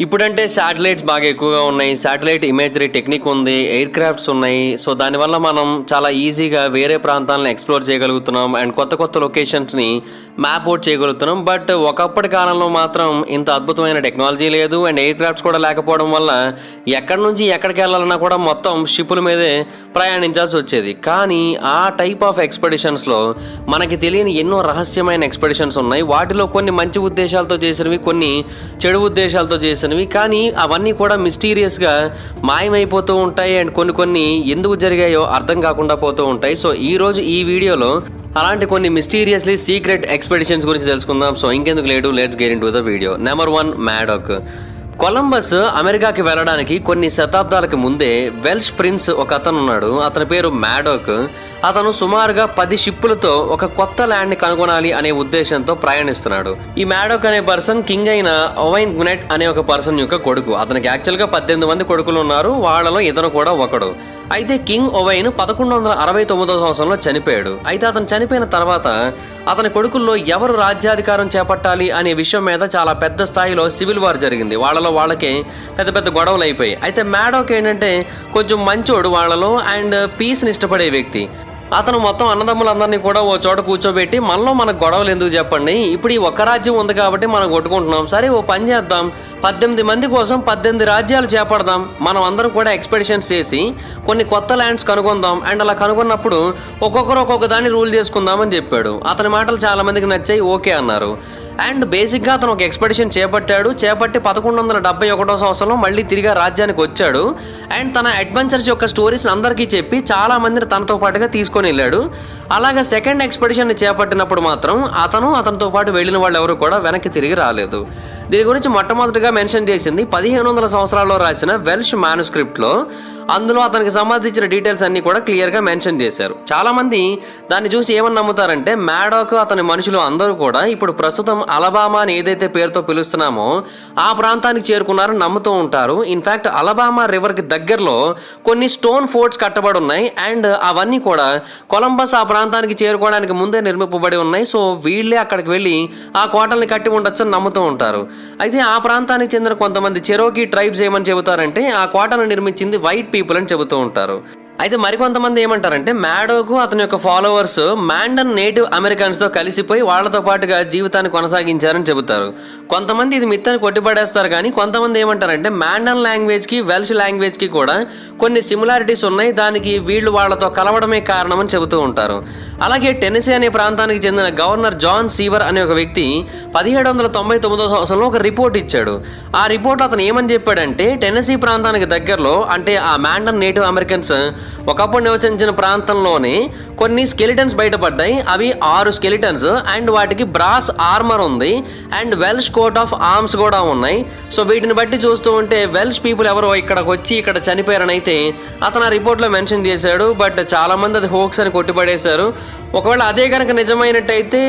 ఇప్పుడంటే శాటిలైట్స్ బాగా ఎక్కువగా ఉన్నాయి. శాటిలైట్ ఇమేజరీ టెక్నిక్ ఉంది, ఎయిర్ క్రాఫ్ట్స్ ఉన్నాయి. సో దానివల్ల మనం చాలా ఈజీగా వేరే ప్రాంతాలను ఎక్స్ప్లోర్ చేయగలుగుతున్నాం అండ్ కొత్త కొత్త లొకేషన్స్ని మ్యాప్ అవుట్ చేయగలుగుతున్నాం. బట్ ఒకప్పటి కాలంలో మాత్రం ఇంత అద్భుతమైన టెక్నాలజీ లేదు అండ్ ఎయిర్ క్రాఫ్ట్స్ కూడా లేకపోవడం వల్ల ఎక్కడి నుంచి ఎక్కడికి వెళ్ళాలన్నా కూడా మొత్తం షిప్పుల మీదే ప్రయాణించాల్సి వచ్చేది. కానీ ఆ టైప్ ఆఫ్ ఎక్స్పెడిషన్స్లో మనకి తెలియని ఎన్నో రహస్యమైన ఎక్స్పెడిషన్స్ ఉన్నాయి. వాటిలో కొన్ని మంచి ఉద్దేశాలతో చేసినవి, కొన్ని చెడు ఉద్దేశాలతో చేసినవి. కానీ అవన్నీ కూడా మిస్టీరియస్గా మాయమైపోతూ ఉంటాయి అండ్ కొన్ని ఎందుకు జరిగాయో అర్థం కాకుండా పోతూ ఉంటాయి. సో ఈరోజు ఈ వీడియోలో అలాంటి కొన్ని మిస్టీరియస్లీ సీక్రెట్ ఎక్స్పెడిషన్స్ గురించి తెలుసుకుందాం. సో ఇంకెందుకు late, let's get into the video. Number 1, Madoc. Columbus అమెరికాకి వెళ్ళడానికి కొన్ని శతాబ్దాలకు ముందే వెల్ష్ ప్రిన్స్ ఒక అతను ఉన్నాడు. అతని పేరు మ్యాడోక్. అతను సుమారుగా 10 షిప్పులతో ఒక కొత్త ల్యాండ్ని కనుగొనాలి అనే ఉద్దేశంతో ప్రయాణిస్తున్నాడు. ఈ మ్యాడోక్ అనే పర్సన్ కింగ్ అయిన ఓవైన్ గ్వినెట్ అనే ఒక పర్సన్ యొక్క కొడుకు. అతనికి యాక్చువల్గా 18 మంది కొడుకులు ఉన్నారు, వాళ్ళలో ఇతను కూడా ఒకడు. అయితే కింగ్ ఓవైన్ 1169 సంవత్సరంలో చనిపోయాడు. అయితే అతను చనిపోయిన తర్వాత అతని కొడుకుల్లో ఎవరు రాజ్యాధికారం చేపట్టాలి అనే విషయం మీద చాలా పెద్ద స్థాయిలో సివిల్ వార్ జరిగింది. వాళ్ళకే పెద్ద గొడవలు అయిపోయాయి. అయితే మ్యాడోక్ ఏంటంటే కొంచెం మంచోడు వాళ్ళలో అండ్ పీస్ని ఇష్టపడే వ్యక్తి. అతను మొత్తం అన్నదమ్ములందరినీ కూడా ఓ చోట కూర్చోబెట్టి మనకు గొడవలు ఎందుకు చెప్పండి, ఇప్పుడు ఈ ఒక్క రాజ్యం ఉంది కాబట్టి మనం కొట్టుకుంటున్నాం, సరే ఓ పని చేద్దాం, 18 మంది కోసం 18 రాజ్యాలు చేపడదాం, మనం అందరం కూడా ఎక్స్పెడిషన్స్ చేసి కొన్ని కొత్త ల్యాండ్స్ కనుగొందాం అండ్ అలా కనుగొన్నప్పుడు ఒక్కొక్కరు ఒక్కొక్క దాన్ని రూల్ చేసుకుందామని చెప్పాడు. అతని మాటలు చాలా మందికి నచ్చాయి, ఓకే అన్నారు. అండ్ బేసిక్గా అతను ఒక ఎక్స్పెడిషన్ చేపట్టి 1171 సంవత్సరంలో మళ్ళీ తిరిగి రాజ్యానికి వచ్చాడు అండ్ తన అడ్వెంచర్స్ యొక్క స్టోరీస్ అందరికీ చెప్పి చాలా మందిని తనతో పాటుగా తీసుకొని వెళ్ళాడు. అలాగే సెకండ్ ఎక్స్పెడిషన్ని చేపట్టినప్పుడు మాత్రం అతనితో పాటు వెళ్ళిన వాళ్ళు ఎవరు కూడా వెనక్కి తిరిగి రాలేదు. దీని గురించి మొట్టమొదటిగా మెన్షన్ చేసింది 1500 సంవత్సరాల్లో రాసిన వెల్ష్ మాన్యుస్క్రిప్ట్లో. అందులో అతనికి సంబంధించిన డీటెయిల్స్ అన్ని కూడా క్లియర్గా మెన్షన్ చేశారు. చాలామంది దాన్ని చూసి ఏమని నమ్ముతారంటే మ్యాడోక్ అతని మనుషులు అందరూ కూడా ఇప్పుడు ప్రస్తుతం అలబామా అని ఏదైతే పేరుతో పిలుస్తున్నామో ఆ ప్రాంతానికి చేరుకున్నారని నమ్ముతూ ఉంటారు. ఇన్ఫ్యాక్ట్ అలబామా రివర్కి దగ్గరలో కొన్ని స్టోన్ ఫోర్ట్స్ కట్టబడి ఉన్నాయి అండ్ అవన్నీ కూడా కొలంబస్ ఆ ప్రాంతానికి చేరుకోవడానికి ముందే నిర్మింపబడి ఉన్నాయి. సో వీళ్ళే అక్కడికి వెళ్ళి ఆ కోటల్ని కట్టి ఉండొచ్చు అని నమ్ముతూ ఉంటారు. అయితే ఆ ప్రాంతానికి చెందిన కొంతమంది చెరోకీ ట్రైబ్స్ ఏమని చెబుతారంటే ఆ కోటను నిర్మించింది వైట్ పీపుల్ అని చెబుతూ ఉంటారు. అయితే మరికొంతమంది ఏమంటారంటే మ్యాడోకు అతని యొక్క ఫాలోవర్స్ మాండన్ నేటివ్ అమెరికన్స్తో కలిసిపోయి వాళ్లతో పాటుగా జీవితాన్ని కొనసాగించారని చెబుతారు. కొంతమంది ఇది మిత్ అని కొట్టిపడేస్తారు. కానీ కొంతమంది ఏమంటారంటే మాండన్ లాంగ్వేజ్కి వెల్ష్ లాంగ్వేజ్కి కూడా కొన్ని సిమిలారిటీస్ ఉన్నాయి, దానికి వీళ్ళు వాళ్ళతో కలవడమే కారణమని చెబుతూ ఉంటారు. అలాగే టెన్నెసీ అనే ప్రాంతానికి చెందిన గవర్నర్ జాన్ సీవర్ అనే ఒక వ్యక్తి 1799 సంవత్సరంలో ఒక రిపోర్ట్ ఇచ్చాడు. ఆ రిపోర్ట్లో అతను ఏమని చెప్పాడంటే టెన్నెసీ ప్రాంతానికి దగ్గరలో అంటే ఆ మాండన్ నేటివ్ అమెరికన్స్ ఒకప్పుడు నివసించిన ప్రాంతంలోనే కొన్ని స్కెలిటన్స్ బయటపడ్డాయి. అవి 6 స్కెలిటన్స్ అండ్ వాటికి బ్రాస్ ఆర్మర్ ఉంది and Welsh coat of arms కూడా ఉన్నాయి. సో వీటిని బట్టి చూస్తూ ఉంటే వెల్ష్ పీపుల్ ఎవరో ఇక్కడికి వచ్చి ఇక్కడ చనిపోయారని అయితే అతను ఆ రిపోర్ట్లో మెన్షన్ చేశాడు. బట్ చాలామంది అది హోక్స్ అని కొట్టిపడేశారు. ఒకవేళ అదే కనుక నిజమైనట్టయితే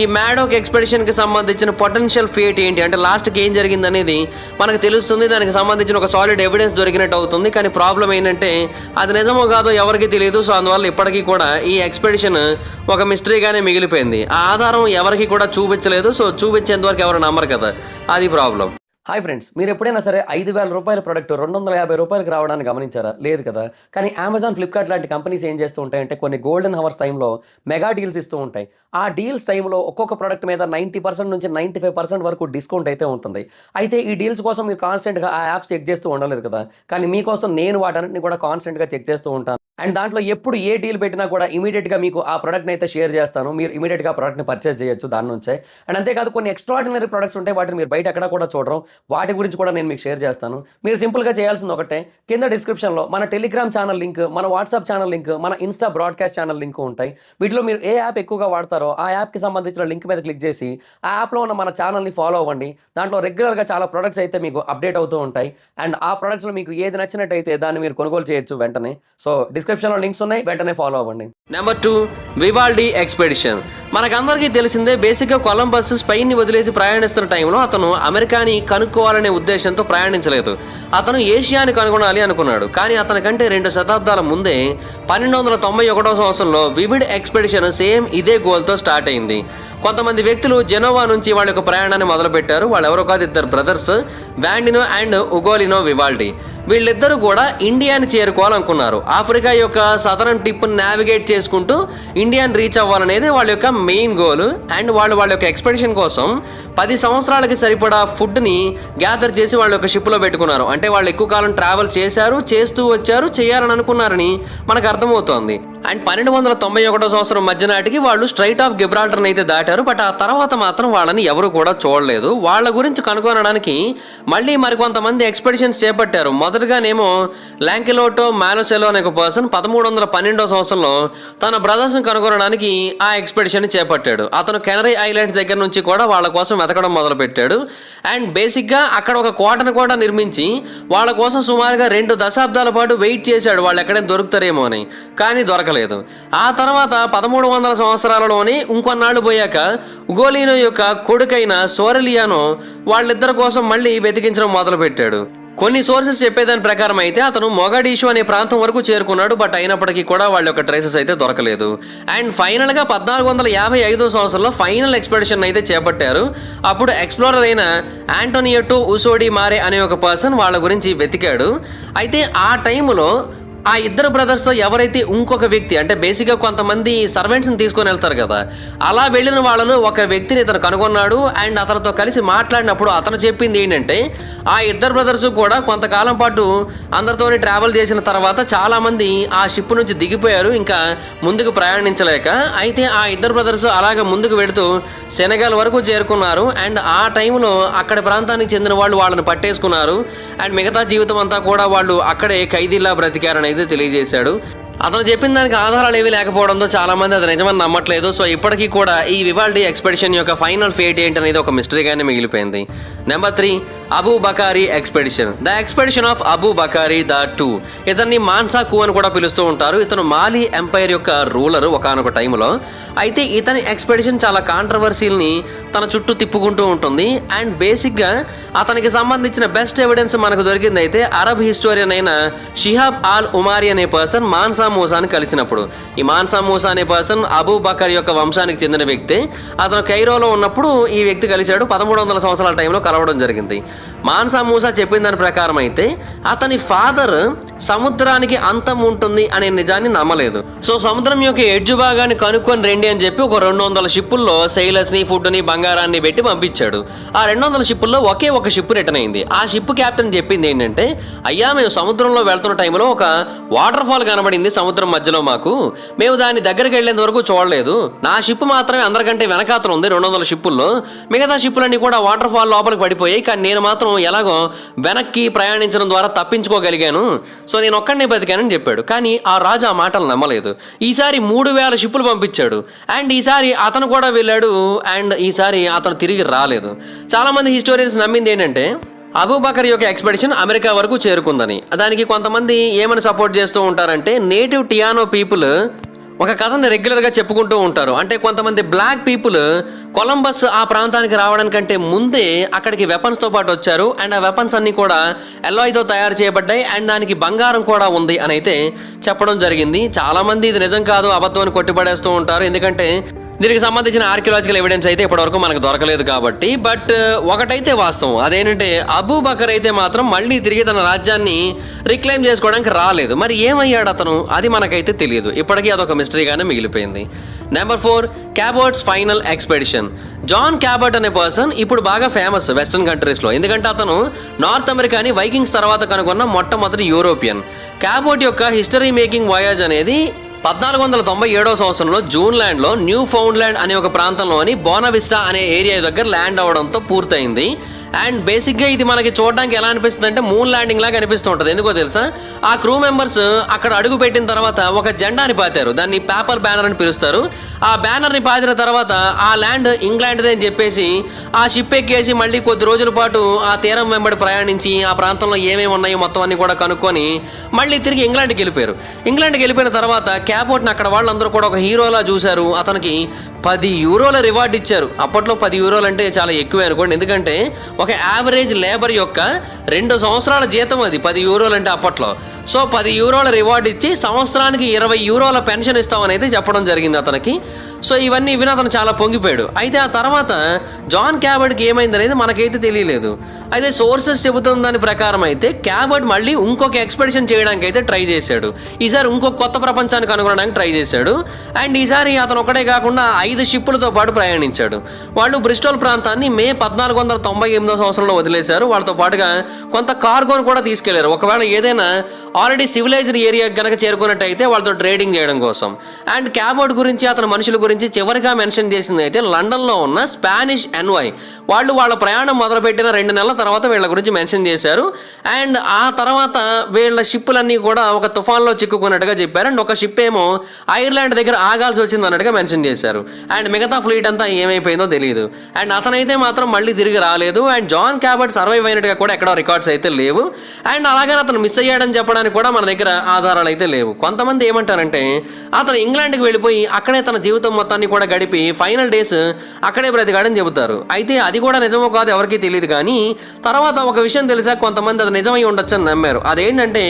ఈ మ్యాడోక్ ఎక్స్పెడిషన్కి సంబంధించిన పొటెన్షియల్ ఫేట్ ఏంటి అంటే లాస్ట్కి ఏం జరిగింది అనేది మనకు తెలుస్తుంది. దానికి సంబంధించిన ఒక సాలిడ్ ఎవిడెన్స్ దొరికినట్టు అవుతుంది. కానీ ప్రాబ్లం ఏంటంటే అది నిజమో కాదో ఎవరికి తెలియదు. సో అందువల్ల ఇప్పటికీ కూడా ఈ ఎక్స్పెడిషన్ ఒక మిస్టరీగానే మిగిలిపోయింది. ఆ ఆధారం ఎవరికి కూడా చూపించలేదు. సో చూపించేంతవరకు ఎవరు నమ్మరు కదా, అది ప్రాబ్లం. హాయ్ ఫ్రెండ్స్, మీరు ఎప్పుడైనా సరే 5000 రూపాయల ప్రోడక్ట్ 250 రూపాయలకి రావడానికి గమనించారా? లేదు కదా. కానీ అమెజాన్, ఫ్లిప్కార్ట్ లాంటి కంపెనీస్ ఏం చేస్తూ ఉంటాయంటే కొన్ని గోల్డెన్ హవర్స్ టైంలో మెగా డీల్స్ ఇస్తూ ఉంటాయి. ఆ డీల్స్ టైంలో ఒక్కొక్క ప్రోడక్ట్ మీద 90% నుంచి 95% వరకు డిస్కౌంట్ అయితే ఉంటుంది. అయితే ఈ డీల్స్ కోసం మీరు కాన్స్టెంట్గా ఆ యాప్స్ చెక్ చేస్తూ ఉండలేదు కదా. కానీ మీకోసం నేను వాటన్నిటిని కూడా కాన్స్టెంట్గా చెక్ చేస్తూ ఉంటాను అండ్ దాంట్లో ఎప్పుడు ఏ డీల్ పెట్టినా కూడా ఇమీడియట్గా మీకు ఆ ప్రోడక్ట్ని అయితే షేర్ చేస్తాను. మీరు ఇమీడియట్గా ఆ ప్రోడక్ట్ని పర్చేస్ చేయొచ్చు దాని నుంచే. అండ్ అంతేకాదు కొన్ని ఎక్స్ట్రాడినరీ ప్రొడక్ట్స్ ఉంటాయి, వాటిని మీరు బయట ఎక్కడ కూడా చూడరు. వాటి గురించి కూడా నేను మీకు షేర్ చేస్తాను. మీరు సింపుల్గా చేయాల్సింది ఒకటే, కింద డిస్క్రిప్షన్లో మన టెలిగ్రామ్ ఛానల్ లింక్, మన వాట్సాప్ ఛానల్ లింక్, మన ఇన్స్టా బ్రాడ్కాస్ట్ ఛానల్ లింక్ ఉంటాయి. వీటిలో మీరు ఏ యాప్ ఎక్కువగా వాడతారో ఆ యాప్కి సంబంధించిన లింక్ మీద క్లిక్ చేసి ఆ యాప్లో ఉన్న మన ఛానల్ని ఫాలో అవ్వండి. దాంట్లో రెగ్యులర్గా చాలా ప్రొడక్ట్స్ అయితే మీకు అప్డేట్ అవుతూ ఉంటాయి అండ్ ఆ ప్రొడక్ట్స్లో మీకు ఏది నచ్చినట్టయితే దాన్ని మీరు కొనుగోలు చేయొచ్చు వెంటనే. సో డిస్క్రిప్షన్లో లింక్స్ ఉన్నాయి, వెంటనే ఫాలో అవ్వండి. Number 2, Vivaldi expedition. మనకందరికీ తెలిసిందే, బేసిక్గా కొలంబస్ స్పెయిన్ని వదిలేసి ప్రయాణిస్తున్న టైంలో అతను అమెరికాని కనుక్కోవాలనే ఉద్దేశంతో ప్రయాణించలేదు. అతను ఏషియాని కనుగొనాలి అనుకున్నాడు. కానీ అతనికంటే 2 శతాబ్దాల ముందే 1291 సంవత్సరంలో వివిడ్ ఎక్స్పెడిషన్ సేమ్ ఇదే గోల్తో స్టార్ట్ అయింది. కొంతమంది వ్యక్తులు జెనోవా నుంచి వాళ్ళ యొక్క ప్రయాణాన్ని మొదలుపెట్టారు. వాళ్ళు ఎవరో కాదు, ఇద్దరు బ్రదర్స్, వాండినో అండ్ ఉగోలినో వివాల్డి. వీళ్ళిద్దరూ కూడా ఇండియాని చేరుకోవాలనుకున్నారు. ఆఫ్రికా యొక్క సదరన్ టిప్ని నావిగేట్ చేసుకుంటూ ఇండియాని రీచ్ అవ్వాలనేది వాళ్ళ యొక్క మెయిన్ గోల్. అండ్ వాళ్ళ యొక్క ఎక్స్పెడిషన్ కోసం 10 సంవత్సరాలకి సరిపడా ఫుడ్ని గ్యాదర్ చేసి వాళ్ళ యొక్క షిప్లో పెట్టుకున్నారు. అంటే వాళ్ళు ఎక్కువ కాలం ట్రావెల్ చేశారు, చేస్తూ వచ్చారు, చేయాలని అనుకున్నారని మనకు అర్థమవుతోంది. అండ్ 1291 సంవత్సరం మధ్య నాటికి వాళ్ళు స్ట్రైట్ ఆఫ్ గిబ్రాల్టర్ని అయితే దాటారు. బట్ ఆ తర్వాత మాత్రం వాళ్ళని ఎవరు కూడా చూడలేదు. వాళ్ళ గురించి కనుగొనడానికి మళ్ళీ మరికొంతమంది ఎక్స్పెడిషన్స్ చేపట్టారు. మొదటగానేమో లాంకెలోటో మాలోసెలో అనే ఒక పర్సన్ 1312 సంవత్సరంలో తన బ్రదర్స్ని కనుగొనడానికి ఆ ఎక్స్పెడిషన్ చేపట్టాడు. అతను కెనరీ ఐలాండ్స్ దగ్గర నుంచి కూడా వాళ్ళ కోసం వెతకడం మొదలుపెట్టాడు. అండ్ బేసిక్గా అక్కడ ఒక కోటను కూడా నిర్మించి వాళ్ళ కోసం సుమారుగా 2 దశాబ్దాల పాటు వెయిట్ చేశాడు, వాళ్ళు ఎక్కడైనా దొరుకుతారేమో అని. కానీ దొరకలేదు. ఆ తర్వాత 1300 సంవత్సరాలలోనే ఇంకొన్నాళ్ళు పోయాక ఉగోలినో యొక్క కొడుకైన సోరెలియానో వాళ్ళిద్దరి కోసం మళ్ళీ వెతికించడం మొదలుపెట్టాడు. కొన్ని సోర్సెస్ చెప్పేదాని ప్రకారం అయితే అతను మొగాడిషు అనే ప్రాంతం వరకు చేరుకున్నాడు. బట్ అయినప్పటికీ కూడా వాళ్ళ యొక్క ట్రేసెస్ అయితే దొరకలేదు. అండ్ ఫైనల్గా 1455 సంవత్సరంలో ఫైనల్ ఎక్స్పెడిషన్ అయితే చేపట్టారు. అప్పుడు ఎక్స్ప్లోరర్ అయిన ఆంటోనియటో ఉసోడి మారే అనే ఒక పర్సన్ వాళ్ళ గురించి వెతికాడు. అయితే ఆ టైంలో ఆ ఇద్దరు బ్రదర్స్తో ఎవరైతే ఇంకొక వ్యక్తి, అంటే బేసిక్గా కొంతమంది సర్వెంట్స్ని తీసుకొని వెళ్తారు కదా, అలా వెళ్ళిన వాళ్ళలో ఒక వ్యక్తిని ఇతను కనుగొన్నాడు. అండ్ అతనితో కలిసి మాట్లాడినప్పుడు అతను చెప్పింది ఏంటంటే ఆ ఇద్దరు బ్రదర్స్ కూడా కొంతకాలం పాటు అందరితోనే ట్రావెల్ చేసిన తర్వాత చాలామంది ఆ షిప్ నుంచి దిగిపోయారు, ఇంకా ముందుకు ప్రయాణించలేక. అయితే ఆ ఇద్దరు బ్రదర్స్ అలాగ ముందుకు వెళుతూ సెనెగల్ వరకు చేరుకున్నారు. అండ్ ఆ టైంలో అక్కడి ప్రాంతానికి చెందిన వాళ్ళు వాళ్ళని పట్టేసుకున్నారు. అండ్ మిగతా జీవితం అంతా కూడా వాళ్ళు అక్కడే ఖైదీలా బ్రతికారని అయితే తెలియజేశాడు. అతను చెప్పిన దానికి ఆధారాలు ఏవి లేకపోవడంతో చాలా మంది అది నిజమని నమ్మట్లేదు. సో ఇప్పటికీ కూడా ఈ వివాల్డి ఎక్స్పెడిషన్ యొక్క ఫైనల్ ఫేట్ ఏంటనేది ఒక మిస్టరీగానే మిగిలిపోయింది. Number 3, Abu Bakari expedition. The expedition of Abu Bakari the 2. ఇతన్ని మాన్సా కు అని కూడా పిలుస్తూ ఉంటారు. ఇతను మాలి ఎంపైర్ యొక్క రూలర్ ఒకానొక టైంలో. అయితే ఇతని ఎక్స్పెడిషన్ చాలా కాంట్రవర్సీల్ని తన చుట్టూ తిప్పుకుంటూ ఉంటుంది. అండ్ బేసిక్గా అతనికి సంబంధించిన బెస్ట్ ఎవిడెన్స్ మనకు దొరికింది అయితే అరబ్ హిస్టోరియన్ అయిన షిహాబ్ ఆల్ ఉమారి అనే పర్సన్ మాన్సా మూసాని కలిసినప్పుడు. ఈ మాన్సా మూసా అనే పర్సన్ అబూ బకర్ యొక్క వంశానికి చెందిన వ్యక్తి. అతను కైరోలో ఉన్నప్పుడు ఈ వ్యక్తి కలిశాడు. 1300 సంవత్సరాల టైంలో కలవడం జరిగింది. మాన్సా మూసా చెప్పిన దాని ప్రకారం అయితే అతని ఫాదర్ సముద్రానికి అంతం ఉంటుంది అనే నిజాన్ని నమ్మలేదు. సో సముద్రం యొక్క ఎడ్జు భాగాన్ని కనుక్కొని రండి అని చెప్పి ఒక 200 షిప్పుల్లో సెయిలర్స్ని, ఫుడ్ని, బంగారాన్ని పెట్టి పంపించాడు. ఆ 200 షిప్పుల్లో ఒకే ఒక షిప్ రిటర్న్ అయింది. ఆ షిప్ క్యాప్టెన్ చెప్పింది ఏంటంటే, అయ్యా మేము సముద్రంలో వెళ్తున్న టైంలో ఒక వాటర్ ఫాల్ కనబడింది సముద్రం మధ్యలో మాకు, మేము దాని దగ్గరికి వెళ్ళేంత వరకు చూడలేదు. నా షిప్ మాత్రమే అందరికంటే వెనకాతలు ఉంది 200 షిప్పుల్లో. మిగతా షిప్పులన్నీ కూడా వాటర్ ఫాల్ లోపలికి పడిపోయాయి. కానీ నేను మాత్రం ఎలాగో వెనక్కి ప్రయాణించడం ద్వారా తప్పించుకోగలిగాను. సో నేను ఒక్కడనే బతికానని చెప్పాడు. కానీ ఆ రాజు ఆ మాటలు నమ్మలేదు. ఈసారి 3000 షిప్పులు పంపించాడు. అండ్ ఈసారి అతను కూడా వెళ్ళాడు. అండ్ ఈసారి అతను తిరిగి రాలేదు. చాలామంది హిస్టోరియన్స్ నమ్మింది ఏంటంటే అబూ బకర్ యొక్క ఎక్స్పెడిషన్ అమెరికా వరకు చేరుకుందని. దానికి కొంతమంది ఏమని సపోర్ట్ చేస్తూ ఉంటారంటే, నేటివ్ టియానో పీపుల్ ఒక కథని రెగ్యులర్గా చెప్పుకుంటూ ఉంటారు. అంటే కొంతమంది బ్లాక్ పీపుల్ కొలంబస్ ఆ ప్రాంతానికి రావడానికంటే ముందే అక్కడికి వెపన్స్తో పాటు వచ్చారు. అండ్ ఆ వెపన్స్ అన్నీ కూడా ఎల్లాయ్తో తయారు చేయబడ్డాయి. అండ్ దానికి బంగారం కూడా ఉంది అని అయితే చెప్పడం జరిగింది. చాలామంది ఇది నిజం కాదు, అబద్ధం అని కొట్టిపడేస్తూ ఉంటారు. ఎందుకంటే దీనికి సంబంధించిన ఆర్కియలాజికల్ ఎవిడెన్స్ అయితే ఇప్పటివరకు మనకు దొరకలేదు కాబట్టి. బట్ ఒకటైతే వాస్తవం, అదేంటంటే అబూ బకర్ అయితే మాత్రం మళ్ళీ తిరిగి తన రాజ్యాన్ని రిక్లైమ్ చేసుకోవడానికి రాలేదు. మరి ఏమయ్యాడు అతను, అది మనకైతే తెలియదు. ఇప్పటికీ అదొక మిస్టరీగానే మిగిలిపోయింది. Number 4, Cabot's final expedition. John Cabot అనే పర్సన్ ఇప్పుడు బాగా ఫేమస్ వెస్టర్న్ కంట్రీస్లో. ఎందుకంటే అతను నార్త్ అమెరికాని వైకింగ్స్ తర్వాత కనుగొన్న మొట్టమొదటి యూరోపియన్. క్యాబర్ట్ యొక్క హిస్టరీ మేకింగ్ వాయాజ్ అనేది 1497 సంవత్సరంలో జూన్లాండ్లో న్యూ ఫౌండ్లాండ్ అనే ఒక ప్రాంతంలోని బోనావిస్టా అనే ఏరియా దగ్గర ల్యాండ్ అవడంతో పూర్తయింది. అండ్ బేసిక్గా ఇది మనకి చూడడానికి ఎలా అనిపిస్తుంది అంటే మూన్ ల్యాండింగ్ లాగా అనిపిస్తూ ఉంటుంది. ఎందుకో తెలుసా, ఆ క్రూ మెంబర్స్ అక్కడ అడుగు పెట్టిన తర్వాత ఒక జెండాని పాతారు. దాన్ని పేపర్ బ్యానర్ అని పిలుస్తారు. ఆ బ్యానర్ని పాతిన తర్వాత ఆ ల్యాండ్ ఇంగ్లాండ్దే అని చెప్పేసి ఆ షిప్ ఎక్కేసి మళ్ళీ కొద్ది రోజుల పాటు ఆ తీరం వెంబడి ప్రయాణించి ఆ ప్రాంతంలో ఏమేమి ఉన్నాయో మొత్తం అన్ని కూడా కనుక్కొని మళ్ళీ తిరిగి ఇంగ్లాండ్కి వెళ్ళిపోయారు. ఇంగ్లాండ్కి వెళ్ళిపోయిన తర్వాత క్యాబోట్ని అక్కడ వాళ్ళందరూ కూడా ఒక హీరోలా చూశారు. అతనికి 10 యూరోల రివార్డ్ ఇచ్చారు. అప్పట్లో 10 యూరోలు అంటే చాలా ఎక్కువే అనుకోండి. ఎందుకంటే ఒక యావరేజ్ లేబర్ యొక్క 2 సంవత్సరాల జీతం అది 10 యూరోలు అంటే అప్పట్లో. సో 10 యూరోల రివార్డ్ ఇచ్చి సంవత్సరానికి 20 యూరోల పెన్షన్ ఇస్తామని అయితే చెప్పడం జరిగింది అతనికి. సో ఇవన్నీ విని అతను చాలా పొంగిపోయాడు. అయితే ఆ తర్వాత జాన్ క్యాబర్ట్కి ఏమైందనేది మనకైతే తెలియలేదు. అయితే సోర్సెస్ చెబుతున్న దాని ప్రకారం అయితే క్యాబర్ట్ మళ్ళీ ఇంకొక ఎక్స్పెడిషన్ చేయడానికి అయితే ట్రై చేశాడు. ఈసారి ఇంకొక కొత్త ప్రపంచానికి కనుగొనడానికి ట్రై చేశాడు. అండ్ ఈసారి అతను ఒకటే కాకుండా 5 షిప్పులతో పాటు ప్రయాణించాడు. వాళ్ళు బ్రిస్టోల్ ప్రాంతాన్ని మే 1498 సంవత్సరంలో వదిలేశారు. వాళ్ళతో పాటుగా కొంత కార్గోను కూడా తీసుకెళ్లారు. ఒకవేళ ఏదైనా ఆల్రెడీ సివిలైజ్డ్ ఏరియా కనుక చేరుకున్నట్టయితే వాళ్ళతో ట్రేడింగ్ చేయడం కోసం. అండ్ క్యాబర్ట్ గురించి అతని మనుషుల గురించి చివరిగా మెన్షన్ చేసింది అయితే లండన్లో ఉన్న స్పానిష్ ఎన్వై వాళ్ళు వాళ్ళ ప్రయాణం మొదలుపెట్టిన 2 నెలల తర్వాత వీళ్ళ గురించి మెన్షన్ చేశారు. అండ్ ఆ తర్వాత వీళ్ళ షిప్పులన్నీ కూడా ఒక తుఫాన్లో చిక్కుకున్నట్టుగా చెప్పారు. అండ్ ఒక షిప్ ఏమో ఐర్లాండ్ దగ్గర ఆగాల్సి వచ్చింది అన్నట్టుగా మెన్షన్ చేశారు. అండ్ మిగతా ఫ్లీట్ అంతా ఏమైపోయిందో తెలియదు. అండ్ అతనైతే మాత్రం మళ్ళీ తిరిగి రాలేదు. అండ్ జాన్ క్యాబర్ట్ సర్వైవ్ అయినట్టుగా కూడా ఎక్కడ రికార్డ్స్ అయితే లేవు. అండ్ అలాగే అతను మిస్ అయ్యాడని చెప్పడానికి కూడా మన దగ్గర ఆధారాలు అయితే లేవు. కొంతమంది ఏమంటారంటే అతను ఇంగ్లాండ్కి వెళ్ళిపోయి అక్కడే తన జీవితం మొత్తాన్ని కూడా గడిపి ఫైనల్ డేస్ అక్కడే బ్రతికాడని చెబుతారు. అయితే అది కూడా నిజమో కాదు ఎవరికీ తెలియదు. కానీ తర్వాత ఒక విషయం తెలిసా కొంతమంది అది నిజమై ఉండొచ్చని నమ్మారు. అదేంటంటే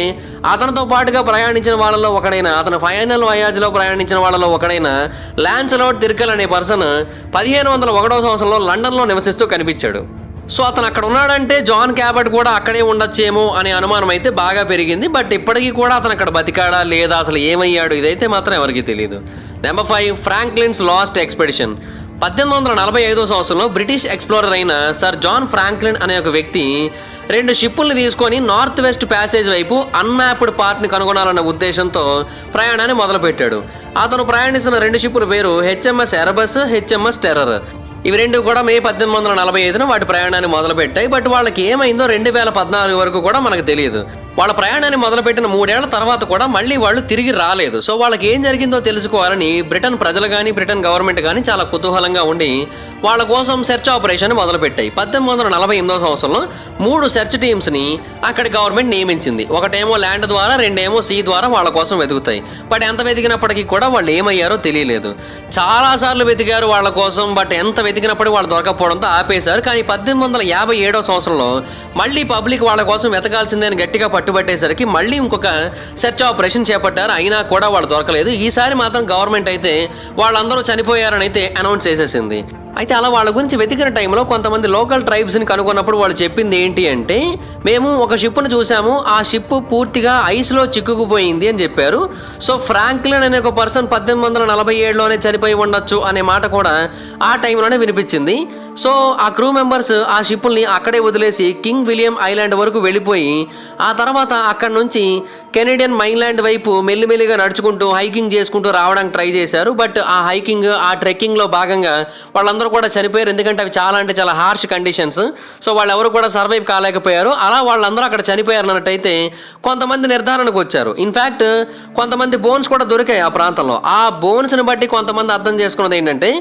అతనితో పాటుగా ప్రయాణించిన వాళ్ళలో ఒకడైన అతను ఫైనల్ వయాజ్లో ప్రయాణించిన వాళ్ళలో ఒకడైన లాన్సెలోట్ తిర్కెల్ అనే పర్సన్ 1501 సంవత్సరంలో లండన్లో నివసిస్తూ కనిపించాడు. సో అతను అక్కడ ఉన్నాడంటే జాన్ క్యాబర్ట్ కూడా అక్కడే ఉండొచ్చేమో అనే అనుమానం అయితే బాగా పెరిగింది. బట్ ఇప్పటికీ కూడా అతను అక్కడ బతికాడా లేదా అసలు ఏమయ్యాడు ఇదైతే మాత్రం ఎవరికీ తెలియదు. Number 5 ఫ్రాంక్లిన్స్ last expedition. 1845 సంవత్సరంలో బ్రిటిష్ ఎక్స్ప్లోరర్ అయిన సర్ జాన్ ఫ్రాంక్లిన్ అనే ఒక వ్యక్తి 2 షిప్పుల్ని తీసుకొని నార్త్ వెస్ట్ ప్యాసేజ్ వైపు అన్మ్యాప్డ్ పార్ట్ని కనుగొనాలన్న ఉద్దేశంతో ప్రయాణాన్ని మొదలుపెట్టాడు. అతను ప్రయాణిస్తున్న 2 షిప్పుల పేరు హెచ్ఎంఎస్ ఎరబస్, హెచ్ఎంఎస్ టెర్రర్. ఇవి 2 కూడా మే 1845 వాటి ప్రయాణాన్ని మొదలుపెట్టాయి. బట్ వాళ్ళకి ఏమైందో 2014 వరకు కూడా మనకు తెలియదు. వాళ్ళ ప్రయాణాన్ని మొదలుపెట్టిన 3 ఏళ్ల తర్వాత కూడా మళ్ళీ వాళ్ళు తిరిగి రాలేదు. సో వాళ్ళకి ఏం జరిగిందో తెలుసుకోవాలని బ్రిటన్ ప్రజలు కానీ బ్రిటన్ గవర్నమెంట్ కానీ చాలా కుతూహలంగా ఉండి వాళ్ళ కోసం సెర్చ్ ఆపరేషన్ మొదలుపెట్టాయి. 1848 సంవత్సరంలో 3 సెర్చ్ టీమ్స్ని అక్కడ గవర్నమెంట్ నియమించింది. ఒకటేమో ల్యాండ్ ద్వారా, 2 సీ ద్వారా వాళ్ళ కోసం వెతుకుతాయి. బట్ ఎంత వెతికినప్పటికీ కూడా వాళ్ళు ఏమయ్యారో తెలియలేదు. చాలాసార్లు వెతికారు వాళ్ళ కోసం. బట్ ఎంత వెతికినప్పుడు వాళ్ళు దొరకపోవడంతో ఆపేశారు. కానీ 1857 సంవత్సరంలో మళ్ళీ పబ్లిక్ వాళ్ళ కోసం వెతకాల్సిందే అని గట్టిగా పట్టుబట్టేసరికి మళ్ళీ ఇంకొక సెర్చ్ ఆపరేషన్ చేపట్టారు. అయినా కూడా వాళ్ళు దొరకలేదు. ఈసారి మాత్రం గవర్నమెంట్ అయితే వాళ్ళందరూ చనిపోయారని అయితే అనౌన్స్ చేసేసింది. అయితే అలా వాళ్ళ గురించి వెతికిన టైంలో కొంతమంది లోకల్ ట్రైబ్స్ని కనుగొన్నప్పుడు వాళ్ళు చెప్పింది ఏంటి అంటే మేము ఒక షిప్ను చూసాము, ఆ షిప్ పూర్తిగా ఐస్లో చిక్కుకుపోయింది అని చెప్పారు. సో ఫ్రాంక్లిన్ అనే ఒక పర్సన్ 1847లోనే చనిపోయి ఉండొచ్చు అనే మాట కూడా ఆ టైంలోనే వినిపించింది. సో ఆ క్రూ మెంబర్స్ ఆ షిప్పుల్ని అక్కడే వదిలేసి కింగ్ విలియం ఐలాండ్ వరకు వెళ్ళిపోయి ఆ తర్వాత అక్కడ నుంచి కెనడియన్ మైన్లాండ్ వైపు మెల్లిమెల్లిగా నడుచుకుంటూ హైకింగ్ చేసుకుంటూ రావడానికి ట్రై చేశారు. బట్ ఆ హైకింగ్ ఆ ట్రెక్కింగ్లో భాగంగా వాళ్ళందరూ కూడా చనిపోయారు. ఎందుకంటే అవి చాలా అంటే చాలా హార్ష్ కండిషన్స్. సో వాళ్ళు ఎవరు కూడా సర్వైవ్ కాలేకపోయారు. అలా వాళ్ళందరూ అక్కడ చనిపోయారు అన్నట్టయితే కొంతమంది నిర్ధారణకు వచ్చారు. ఇన్ఫ్యాక్ట్ కొంతమంది బోన్స్ కూడా దొరికాయి ఆ ప్రాంతంలో. ఆ బోన్స్ని బట్టి కొంతమంది అర్థం చేసుకున్నది ఏంటంటే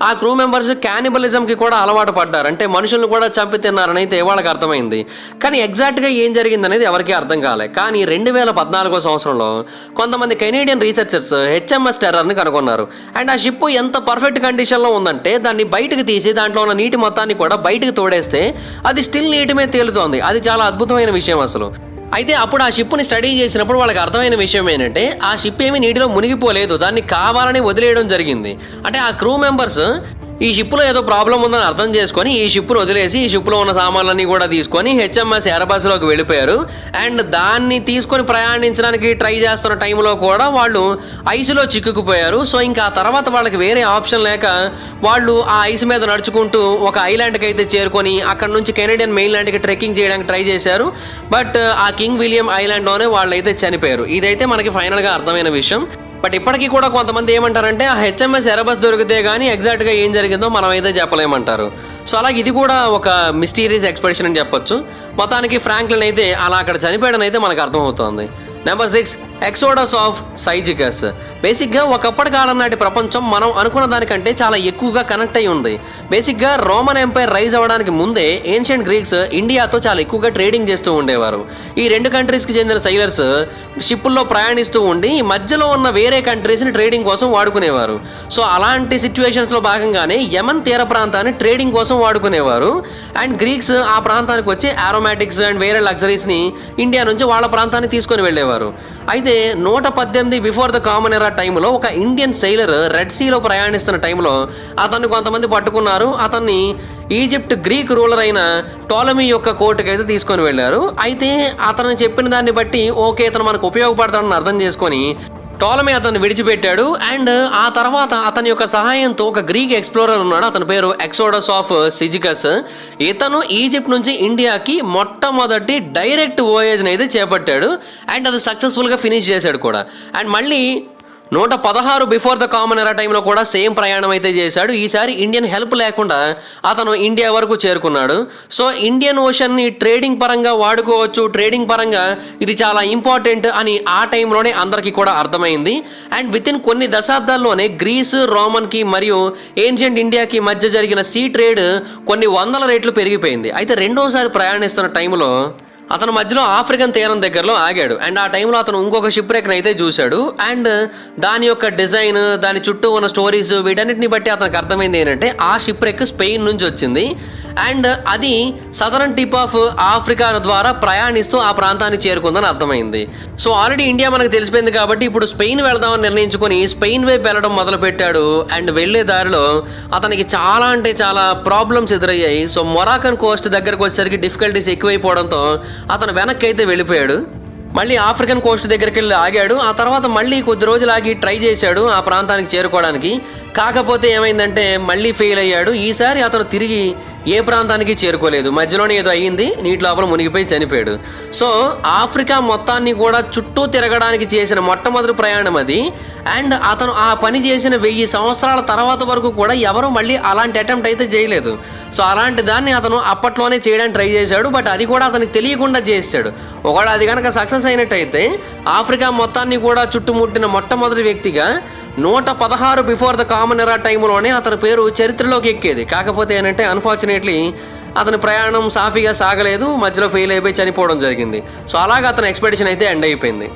ఆ క్రూ మెంబర్స్ క్యానిబలిజంకి కూడా అలవాటు పడ్డారు. అంటే మనుషులను కూడా చంపి తిన్నారని అయితే వాళ్ళకి అర్థమైంది. కానీ ఎగ్జాక్ట్గా ఏం జరిగిందనేది ఎవరికీ అర్థం కాలే. కానీ 2014 సంవత్సరంలో కొంతమంది కెనేడియన్ రీసెర్చర్స్ హెచ్ఎంఎస్ టెర్రర్ని కనుగొన్నారు. అండ్ ఆ షిప్ ఎంత పర్ఫెక్ట్ కండిషన్లో ఉందంటే దాన్ని బయటకు తీసి దాంట్లో ఉన్న నీటి మొత్తాన్ని కూడా బయటకు తోడేస్తే అది స్టిల్ నీటి మీద తేలుతోంది. అది చాలా అద్భుతమైన విషయం అసలు. అయితే అప్పుడు ఆ షిప్ని స్టడీ చేసినప్పుడు వాళ్ళకి అర్థమైన విషయం ఏంటంటే ఆ షిప్ ఏమీ నీటిలో మునిగిపోలేదు, దాన్ని కావాలని వదిలేయడం జరిగింది. అంటే ఆ క్రూ మెంబర్స్ ఈ షిప్లో ఏదో ప్రాబ్లం ఉందని అర్థం చేసుకొని ఈ షిప్ను వదిలేసి ఈ షిప్లో ఉన్న సామాన్లన్నీ కూడా తీసుకొని హెచ్ఎంఎస్ ఎరబస్లోకి వెళ్ళిపోయారు. అండ్ దాన్ని తీసుకొని ప్రయాణించడానికి ట్రై చేస్తున్న టైంలో కూడా వాళ్ళు ఐస్లో చిక్కుకుపోయారు. సో ఇంకా ఆ తర్వాత వాళ్ళకి వేరే ఆప్షన్ లేక వాళ్ళు ఆ ఐస్ మీద నడుచుకుంటూ ఒక ఐలాండ్కి అయితే చేరుకొని అక్కడ నుంచి కెనడియన్ మెయిన్లాండ్కి ట్రెక్కింగ్ చేయడానికి ట్రై చేశారు. బట్ ఆ కింగ్ విలియం ఐలాండ్లోనే వాళ్ళు అయితే చనిపోయారు. ఇదైతే మనకి ఫైనల్గా అర్థమైన విషయం. బట్ ఇప్పటికీ కూడా కొంతమంది ఏమంటారంటే ఆ హెచ్ఎంఎస్ ఎరబస్ దొరికితే కానీ ఎగ్జాక్ట్గా ఏం జరిగిందో మనం అయితే చెప్పలేమంటారు. సో అలాగే ఇది కూడా ఒక మిస్టీరియస్ ఎక్స్పెడిషన్ అని చెప్పొచ్చు. మొత్తానికి ఫ్రాంక్లిన్ అయితే అలా అక్కడ చనిపోయాడని అయితే మనకు అర్థమవుతోంది. Number 6 Exodus of Cyzicus. బేసిక్గా ఒకప్పటి కాలం నాటి ప్రపంచం మనం అనుకున్న దానికంటే చాలా ఎక్కువగా కనెక్ట్ అయి ఉంది. బేసిక్గా రోమన్ ఎంపైర్ రైజ్ అవ్వడానికి ముందే ఏన్షియంట్ గ్రీక్స్ ఇండియాతో చాలా ఎక్కువగా ట్రేడింగ్ చేస్తూ ఉండేవారు. ఈ రెండు కంట్రీస్కి చెందిన సైలర్స్ షిప్పుల్లో ప్రయాణిస్తూ ఉండి మధ్యలో ఉన్న వేరే కంట్రీస్ని ట్రేడింగ్ కోసం వాడుకునేవారు. సో అలాంటి సిచ్యువేషన్స్లో భాగంగానే యమన్ తీర ప్రాంతాన్ని ట్రేడింగ్ కోసం వాడుకునేవారు. అండ్ గ్రీక్స్ ఆ ప్రాంతానికి వచ్చి ఆరోమాటిక్స్ అండ్ వేరే లగ్జరీస్ని ఇండియా నుంచి వాళ్ళ ప్రాంతాన్ని తీసుకొని వెళ్ళేవారు. అయితే 118 బిఫోర్ ద కామన్ ఎరా టైంలో ఒక ఇండియన్ సెయిలర్ రెడ్ సీలో ప్రయాణిస్తున్న టైంలో అతన్ని కొంతమంది పట్టుకున్నారు. అతన్ని ఈజిప్ట్ గ్రీక్ రూలర్ అయిన టోలమీ యొక్క కోర్టుకి అయితే తీసుకొని వెళ్ళారు. అయితే అతను చెప్పిన దాన్ని బట్టి ఓకే ఇతను మనకు ఉపయోగపడతాడని అర్థం చేసుకొని టోలమీ అతన్ని విడిచిపెట్టాడు. అండ్ ఆ తర్వాత అతని యొక్క సహాయంతో ఒక గ్రీక్ ఎక్స్ప్లోరర్ ఉన్నాడు, అతని పేరు ఎక్సోడస్ ఆఫ్ సిజికస్. ఇతను ఈజిప్ట్ నుంచి ఇండియాకి మొట్టమొదటి డైరెక్ట్ వోయేజ్ని అయితే చేపట్టాడు. అండ్ అది సక్సెస్ఫుల్గా ఫినిష్ చేశాడు కూడా. అండ్ మళ్ళీ 116 బిఫోర్ ద కామన్ ఎరా టైంలో కూడా సేమ్ ప్రయాణం అయితే చేశాడు. ఈసారి ఇండియన్ హెల్ప్ లేకుండా అతను ఇండియా వరకు చేరుకున్నాడు. సో ఇండియన్ ఓషన్ని ట్రేడింగ్ పరంగా వాడుకోవచ్చు, ట్రేడింగ్ పరంగా ఇది చాలా ఇంపార్టెంట్ అని ఆ టైంలోనే అందరికీ కూడా అర్థమైంది. అండ్ వితిన్ కొన్ని దశాబ్దాల్లోనే గ్రీస్, రోమన్కి మరియు ఏన్షియంట్ ఇండియాకి మధ్య జరిగిన సీ ట్రేడ్ కొన్ని వందల రెట్లు పెరిగిపోయింది. అయితే రెండోసారి ప్రయాణిస్తున్న టైంలో అతను మధ్యలో ఆఫ్రికన్ తీరం దగ్గరలో ఆగాడు. అండ్ ఆ టైంలో అతను ఇంకొక షిప్ రెక్ని అయితే చూశాడు. అండ్ దాని యొక్క డిజైన్, దాని చుట్టూ ఉన్న స్టోరీస్ వీటన్నిటిని బట్టి అతనికి అర్థమైంది ఏంటంటే ఆ షిప్ రెక్ స్పెయిన్ నుంచి వచ్చింది. అండ్ అది సదరన్ టిప్ ఆఫ్ ఆఫ్రికా ద్వారా ప్రయాణిస్తూ ఆ ప్రాంతానికి చేరుకుందని అర్థమైంది. సో ఆల్రెడీ ఇండియా మనకు తెలిసిపోయింది కాబట్టి ఇప్పుడు స్పెయిన్ వెళదామని నిర్ణయించుకొని స్పెయిన్ వైపు వెళ్ళడం మొదలుపెట్టాడు. అండ్ వెళ్లే దారిలో అతనికి చాలా అంటే చాలా ప్రాబ్లమ్స్ ఎదురయ్యాయి. సో మొరాకన్ కోస్ట్ దగ్గరకు వచ్చేసరికి డిఫికల్టీస్ ఎక్కువైపోవడంతో అతను వెనక్కి అయితే వెళ్ళిపోయాడు. మళ్ళీ ఆఫ్రికన్ కోస్ట్ దగ్గరికి వెళ్ళి ఆగాడు. ఆ తర్వాత మళ్ళీ కొద్ది రోజులు ఆగి ట్రై చేశాడు ఆ ప్రాంతానికి చేరుకోవడానికి. కాకపోతే ఏమైందంటే మళ్ళీ ఫెయిల్ అయ్యాడు. ఈసారి అతను తిరిగి ఏ ప్రాంతానికి చేరుకోలేదు, మధ్యలోనే ఏదో అయ్యింది, నీటి లోపల మునిగిపోయి చనిపోయాడు. సో ఆఫ్రికా మొత్తాన్ని కూడా చుట్టూ తిరగడానికి చేసిన మొట్టమొదటి ప్రయాణం అది. అండ్ అతను ఆ పని చేసిన 1000 సంవత్సరాల తర్వాత వరకు కూడా ఎవరు మళ్ళీ అలాంటి అటెంప్ట్ అయితే చేయలేదు. సో అలాంటి దాన్ని అతను అప్పట్లోనే చేయడానికి ట్రై చేశాడు. బట్ అది కూడా అతనికి తెలియకుండా చేశాడు. ఒకవేళ అది కనుక సక్సెస్ అయినట్టయితే ఆఫ్రికా మొత్తాన్ని కూడా చుట్టుముట్టిన మొట్టమొదటి వ్యక్తిగా 116 బిఫోర్ ద కామన్ ఎరా టైంలోనే అతని పేరు చరిత్రలోకి ఎక్కేది. కాకపోతే ఏంటంటే అన్ఫార్చునేట్లీ అతని ప్రయాణం సాఫీగా సాగలేదు, మధ్యలో ఫెయిల్ అయిపోయి చనిపోవడం జరిగింది. సో అలాగా అతని ఎక్స్పెడిషన్ అయితే ఎండ్ అయిపోయింది.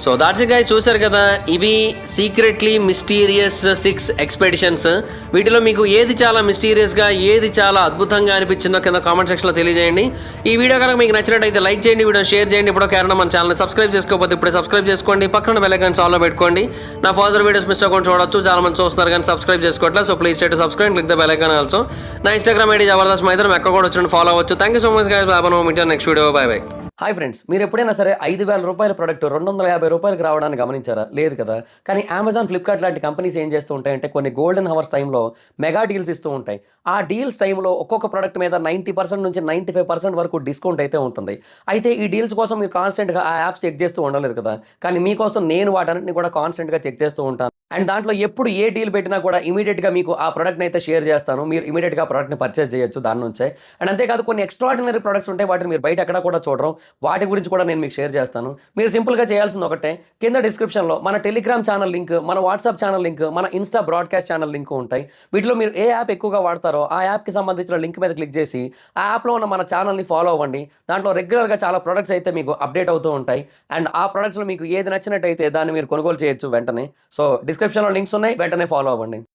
సో దాట్స్ ఇట్ గైస్, చూశారు కదా, ఇవి సీక్రెట్లీ మిస్టీరియస్ 6 ఎక్స్పెడిషన్స్. వీటిలో మీకు ఏది చాలా మిస్టీరియస్గా, ఏది చాలా అద్భుతంగా అనిపించిందో కింద కామెంట్ సెక్షన్లో తెలియజేయండి. ఈ వీడియో కనుక మీకు నచ్చినట్టయితే లైక్ చేయండి, వీడియో షేర్ చేయండి. ఇప్పుడు కారణం మన ఛానల్ సబ్స్క్రైబ్ చేసుకోకపోతే ఇప్పుడే సబ్స్క్రైబ్ చేసుకోండి, పక్కన బెల్ ఐకాన్ ఆన్లో పెట్టుకోండి. నా ఫర్దర్ వీడియోస్ మిస్ అవ్వకుండా చూడొచ్చు. చాలా మంది చూస్తున్నారు కానీ సబ్స్క్రైబ్ చేసుకోవట్లేదు. So please stay to subscribe, click the bell icon also. నా ఇన్స్టాగ్రామ్ ఐడి జబర్దస్త్ మైదరం, ఎక్కడ కూడా వచ్చి ఫాలో అవ్వచ్చు. Thank you so much guys. Bye, next video. Bye bye. Hi friends, మీరు ఎప్పుడైనా సరే 5,000 రూపాయల ప్రోడక్ట్ 250 రూపాయలకు రావడాన్ని గమనించారా? లేదు కదా. కానీ అమెజాన్, ఫ్లిప్కార్ట్ లాంటి కంపెనీస్ ఏం చేస్తూ ఉంటాయంటే కొన్ని గోల్డెన్ హవర్స్ టైంలో మెగా డీల్స్ ఇస్తూ ఉంటాయి. ఆ డీల్స్ టైంలో ఒక్కొక్క ప్రోడక్ట్ మీద 90% నుంచి 95% వరకు డిస్కౌంట్ అయితే ఉంటుంది. అయితే ఈ డీల్స్ కోసం మీరు కాన్స్టెంట్గా ఆ యాప్స్ చెక్ చేస్తూ ఉండలేదు కదా. కానీ మీకోసం నేను వాటన్నిటిని కూడా కాన్స్టెంట్గా చెక్ చేస్తూ ఉంటాను. అండ్ దాంట్లో ఎప్పుడు ఏ డీల్ పెట్టినా కూడా ఇమీడియట్గా మీకు ఆ ప్రోడక్ట్ని అయితే షేర్ చేస్తాను. మీరు ఇమీడియట్గా ఆ ప్రోడక్ట్ని పర్చేస్ చేయొచ్చు దాని నుంచే. అండ్ అంతేకాదు కొన్ని ఎక్స్ట్రాడినరీ ప్రొడక్ట్స్ ఉంటాయి, వాటిని మీరు బయట ఎక్కడ కూడా చూడరు. వాటి గురించి కూడా నేను మీకు షేర్ చేస్తాను. మీరు సింపుల్గా చేయాల్సింది ఒకటే, కింద డిస్క్రిప్షన్లో మన టెలిగ్రామ్ ఛానల్ లింక్, మన వాట్సాప్ ఛానల్ లింక్, మన ఇన్స్టా బ్రాడ్కాస్ట్ ఛానల్ లింక్ ఉంటాయి. వీటిలో మీరు ఏ యాప్ ఎక్కువగా వాడతారో ఆ యాప్కి సంబంధించిన లింక్ మీద క్లిక్ చేసి ఆ యాప్లో ఉన్న మన ఛానల్ని ఫాలో అవ్వండి. దాంట్లో రెగ్యులర్గా చాలా ప్రొడక్ట్స్ అయితే మీకు అప్డేట్ అవుతూ ఉంటాయి. అండ్ ఆ ప్రొడక్ట్స్లో మీకు ఏది నచ్చినట్టయితే దాన్ని మీరు కొనుగోలు చేయొచ్చు వెంటనే. సో డిస్క్రిప్షన్లో లింక్స్ ఉన్నాయి, వెంటనే ఫాలో అవ్వండి.